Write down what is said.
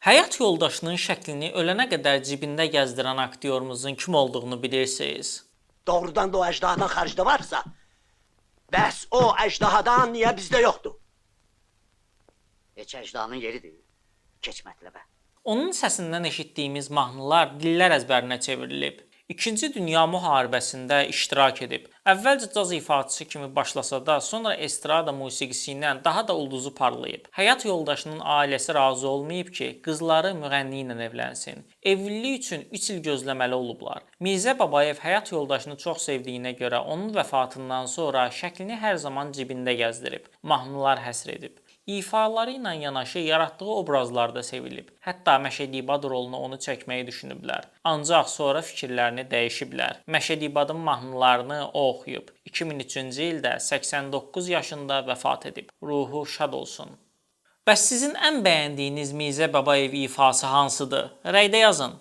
Həyat yoldaşının şəklini ölənə qədər cibində gəzdirən aktyorumuzun kim olduğunu bilirsiniz? Doğrudan da o əcdahadan xaricdə varsa, bəs o əcdahadan niyə bizdə yoxdur? Heç əcdanın yeridir. Keç mətləbə. Onun səsindən eşitdiyimiz mahnılar dillər əzbərinə çevrilib. İkinci Dünya müharibəsində iştirak edib. Əvvəlcə caz ifaçısı kimi başlasa da, sonra estrada musiqisi ilə daha da ulduzu parlayıb. Həyat yoldaşının ailəsi razı olmayıb ki, qızları müğənni ilə evlənsin. Evlilik üçün 3 il gözləməli olublar. Mirzə Babayev həyat yoldaşını çox sevdiyinə görə onun vəfatından sonra şəklini hər zaman cibində gəzdirib. Mahnılar həsr edib. İfaları ilə yanaşı yaratdığı obrazlar da sevilib. Hətta Məşədi Bad rolunu onu çəkməyi düşünüblər. Ancaq sonra fikirlərini dəyişiblər. Məşədi Badın mahnılarını o oxuyub. 2003-cü ildə 89 yaşında vəfat edib. Ruhu şad olsun. Bəs sizin ən bəyəndiyiniz Mirzə Babayev ifası hansıdır? Rəydə yazın.